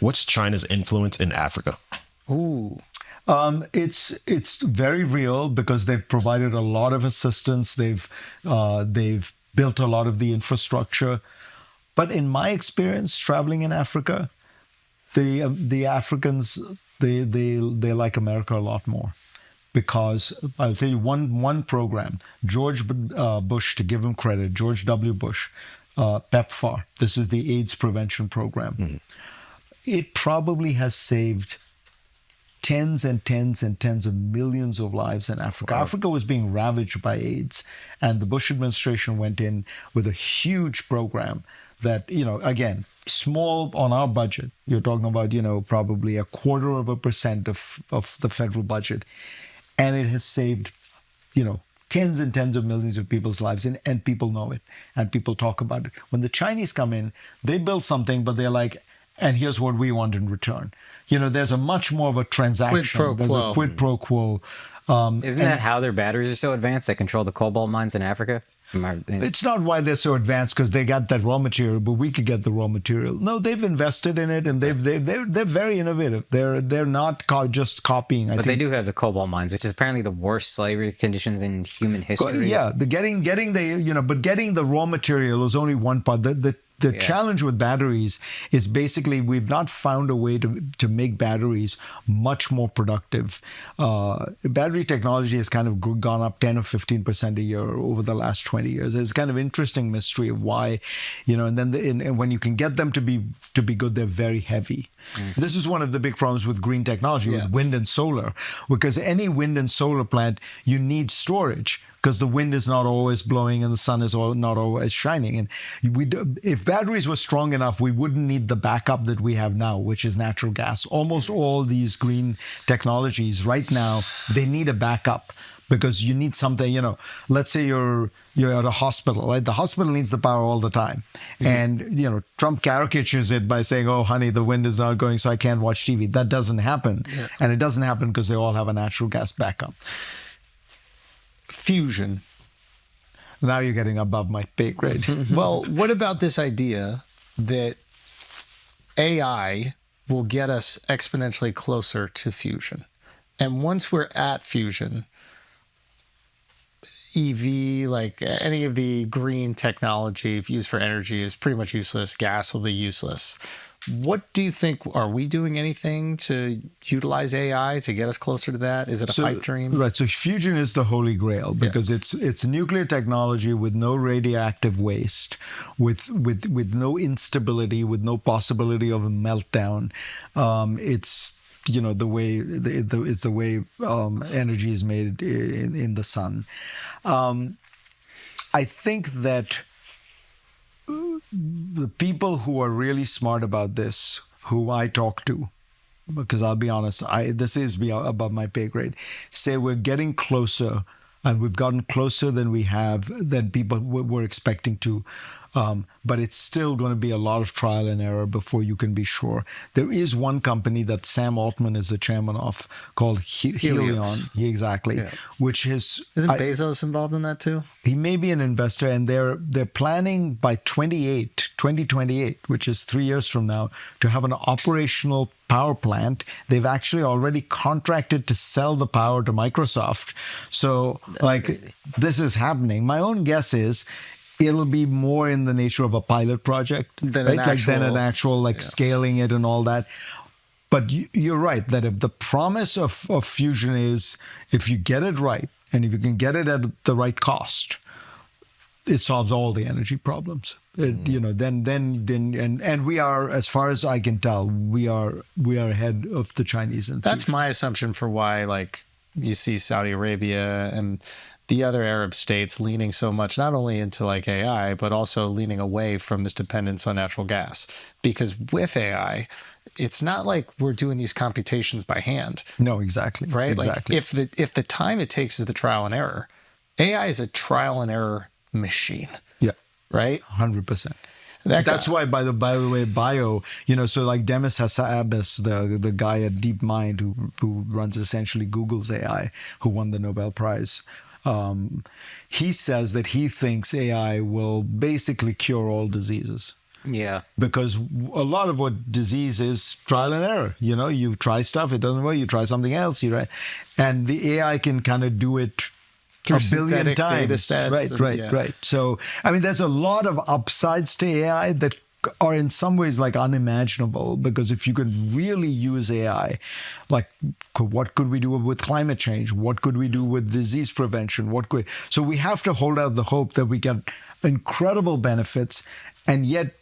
What's China's influence in Africa? Ooh. It's very real because they've provided a lot of assistance. They've built a lot of the infrastructure. But in my experience traveling in Africa, the Africans they like America a lot more. Because I'll tell you one program, George Bush, to give him credit, George W. Bush, PEPFAR. This is the AIDS prevention program. Mm-hmm. It probably has saved tens and tens and tens of millions of lives in Africa. Wow. Africa was being ravaged by AIDS, and the Bush administration went in with a huge program that, again, small on our budget. You're talking about, probably 0.25% of the federal budget. And it has saved, tens and tens of millions of people's lives, and people know it, and people talk about it. When the Chinese come in, they build something, but they're like, and here's what we want in return. There's a much more of a transaction. There's a quid pro quo. Isn't that how their batteries are so advanced? They control the cobalt mines in Africa? It's not why they're so advanced because they got that raw material, but we could get the raw material. No, they've invested in it, and they're very innovative. They're not just copying. But they do have the cobalt mines, which is apparently the worst slavery conditions in human history. Yeah, getting the raw material is only one part. The challenge with batteries is basically we've not found a way to make batteries much more productive. Battery technology has kind of gone up 10 or 15% a year over the last 20 years. It's kind of interesting mystery of why, and then and when you can get them to be good, they're very heavy. Mm-hmm. This is one of the big problems with green technology, with wind and solar, because any wind and solar plant, you need storage. Because the wind is not always blowing and the sun is not always shining. And if batteries were strong enough, we wouldn't need the backup that we have now, which is natural gas. Almost all these green technologies right now, they need a backup because you need something, let's say you're at a hospital, right? The hospital needs the power all the time. Mm-hmm. And, Trump caricatures it by saying, oh, honey, the wind is not going, so I can't watch TV. That doesn't happen. Yeah. And it doesn't happen because they all have a natural gas backup. Fusion. Now you're getting above my pay grade. Well, what about this idea that AI will get us exponentially closer to fusion? And once we're at fusion, EV, like any of the green technology used for energy is pretty much useless. Gas will be useless. What do you think? Are we doing anything to utilize AI to get us closer to that? Is it a pipe dream? Right. So fusion is the holy grail because it's nuclear technology with no radioactive waste, with no instability, with no possibility of a meltdown. It's the way energy is made in the sun. I think that the people who are really smart about this, who I talk to, because I'll be honest, this is above my pay grade, say we're getting closer, and we've gotten closer than people were expecting to. But it's still going to be a lot of trial and error before you can be sure. There is one company that Sam Altman is the chairman of called Helion. Exactly. Yeah. Which is... Isn't Bezos involved in that too? He may be an investor, and they're planning by 2028, which is 3 years from now, to have an operational power plant. They've actually already contracted to sell the power to Microsoft. So crazy. This is happening. My own guess is it'll be more in the nature of a pilot project than an actual scaling it and all that. But you're right that if the promise of fusion is if you get it right and if you can get it at the right cost, it solves all the energy problems. Then we are, as far as I can tell, we are ahead of the Chinese. That's my assumption for why you see Saudi Arabia and the other Arab states leaning so much, not only into AI, but also leaning away from this dependence on natural gas. Because with AI, it's not like we're doing these computations by hand. No, exactly. Right? Exactly. If the time it takes is the trial and error, AI is a trial and error machine. Yeah. Right? 100%. That's why, by the way, so like Demis Hassabis, the guy at DeepMind who runs essentially Google's AI, who won the Nobel Prize, he says that he thinks AI will basically cure all diseases. Yeah. Because a lot of what disease is trial and error. You try stuff, it doesn't work, you try something else, and the AI can kind of do it Through a billion synthetic data times. sets Right. So, I mean, there's a lot of upsides to AI that are in some ways like unimaginable, because if you could really use AI, like what could we do with climate change? What could we do with disease prevention? So we have to hold out the hope that we get incredible benefits. And yet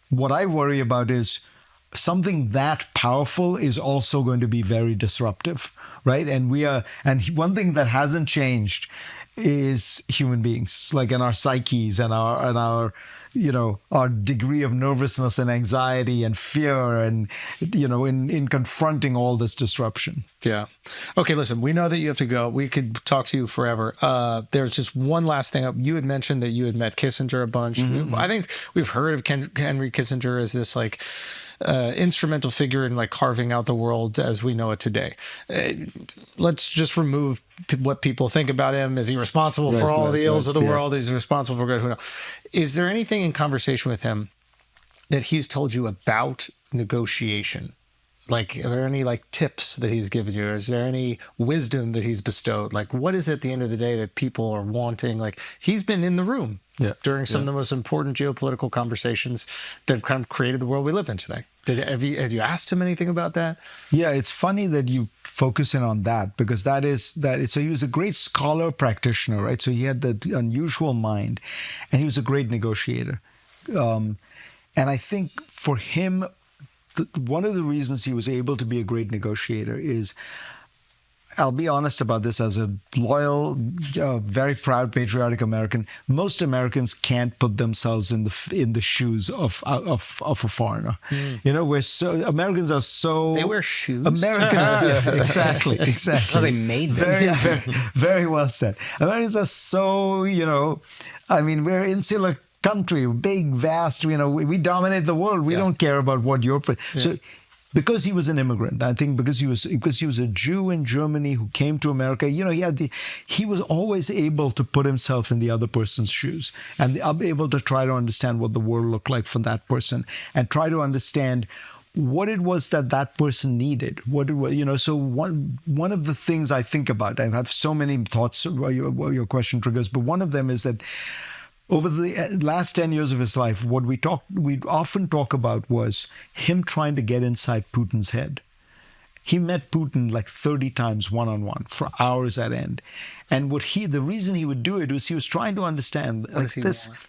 what I worry about is something that powerful is also going to be very disruptive, right? And one thing that hasn't changed is human beings, like in our psyches and our our degree of nervousness and anxiety and fear, and in confronting all this disruption. Yeah. Okay, listen, we know that you have to go. We could talk to you forever. There's just one last thing. You had mentioned that you had met Kissinger a bunch. Mm-hmm. I think we've heard of Henry Kissinger as this like instrumental figure in like carving out the world as we know it today. Let's just remove what people think about him. Is he responsible for all the ills of the world? Is he responsible for good? Who knows? Is there anything in conversation with him that he's told you about negotiation? Like, are there any like tips that he's given you? Is there any wisdom that he's bestowed? Like, what is it at the end of the day that people are wanting? Like, he's been in the room during some of the most important geopolitical conversations that have kind of created the world we live in today. Have you asked him anything about that? Yeah, it's funny that you focus in on that, because so he was a great scholar practitioner, right? So he had that unusual mind, and he was a great negotiator. And I think for him, one of the reasons he was able to be a great negotiator is, I'll be honest about this, as a loyal, very proud, patriotic American, most Americans can't put themselves in the shoes of a foreigner. Americans are so... They wear shoes? Americans, exactly. Well, they made them. Very, very well said. Americans are so, we're insular country, big, vast, we dominate the world. We don't care about what you're... So because he was an immigrant, I think because he was a Jew in Germany who came to America, he was always able to put himself in the other person's shoes, and able to try to understand what the world looked like for that person, and try to understand what it was that person needed. So one of the things I think about, I have so many thoughts your question triggers, but one of them is that over the last 10 years of his life, what we often talk about was him trying to get inside Putin's head. He met Putin like 30 times one-on-one for hours at end. And the reason he would do it was he was trying to understand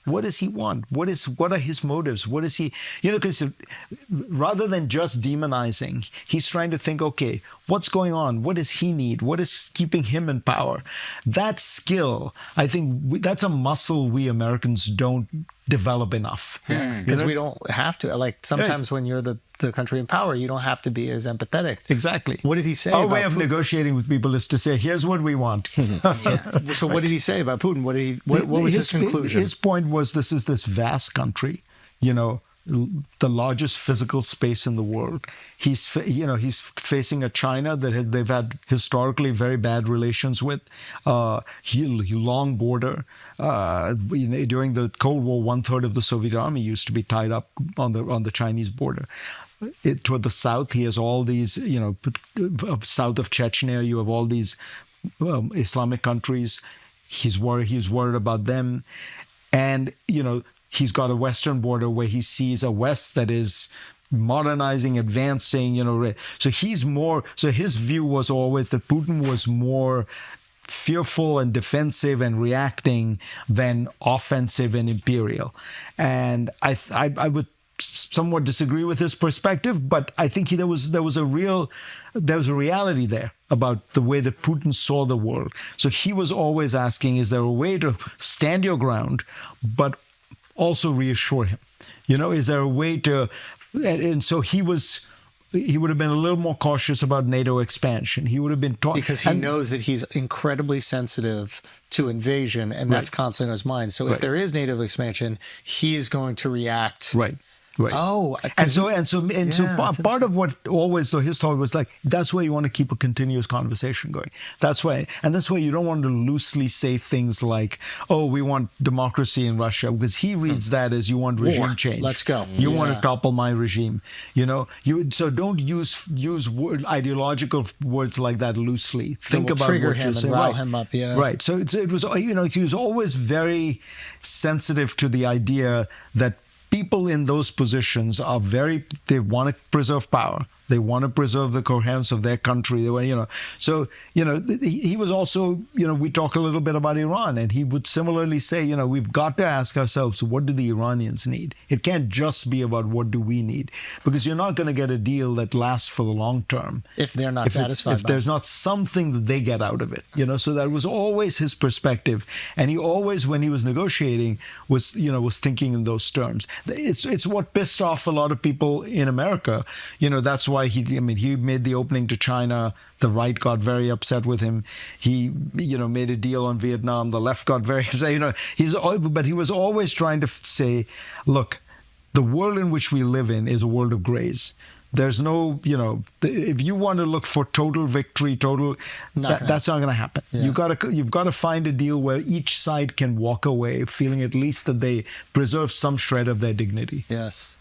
what does he want? What are his motives? What is he, because rather than just demonizing, he's trying to think, okay, what's going on? What does he need? What is keeping him in power? That skill, I think that's a muscle we Americans don't develop enough. Because we don't have to. Like sometimes when you're the country in power, you don't have to be as empathetic. Exactly. What did he say? Our way of negotiating with people is to say, here's what we want. So what did he say about Putin? What was his conclusion? His point was, this is this vast country, the largest physical space in the world. He's facing a China that they've had historically very bad relations with, long border. During the Cold War, 1/3 of the Soviet army used to be tied up on the Chinese border. Toward the south, he has all these, south of Chechnya, you have all these Islamic countries. He's worried about them, and he's got a western border where he sees a West that is modernizing, advancing. So his view was always that Putin was more fearful and defensive and reacting than offensive and imperial. And I would somewhat disagree with his perspective, but I think there was a reality there about the way that Putin saw the world. So he was always asking, is there a way to stand your ground, but also reassure him? Is there a way to... And so he would have been a little more cautious about NATO expansion. He would have been because he knows that he's incredibly sensitive to invasion, and that's constantly in his mind. So if there is NATO expansion, he is going to react Right. Oh, So that's part of what always though his thought was like, that's why you want to keep a continuous conversation going. That's why you don't want to loosely say things like, oh, we want democracy in Russia, because he reads that as you want regime War. change. Let's go. You want Yeah. to topple my regime. So don't use ideological words like that loosely. Think we'll about trigger what him you're and saying. rile Right. him up, yeah. Right. So it was he was always very sensitive to the idea that people in those positions they want to preserve power. They want to preserve the coherence of their country. He was also, we talk a little bit about Iran, and he would similarly say, we've got to ask ourselves, what do the Iranians need? It can't just be about what do we need, because you're not going to get a deal that lasts for the long term If they're not satisfied if by there's not something that they get out of it. So that was always his perspective, and he always, when he was negotiating, was thinking in those terms. It's what pissed off a lot of people in America. That's why he made the opening to China. The right got very upset with him. He made a deal on Vietnam. The left got very upset. But he was always trying to say, look, the world in which we live in is a world of grays. There's no, if you want to look for total victory, that's not going to happen. Yeah. You've got to find a deal where each side can walk away feeling at least that they preserve some shred of their dignity. Yes.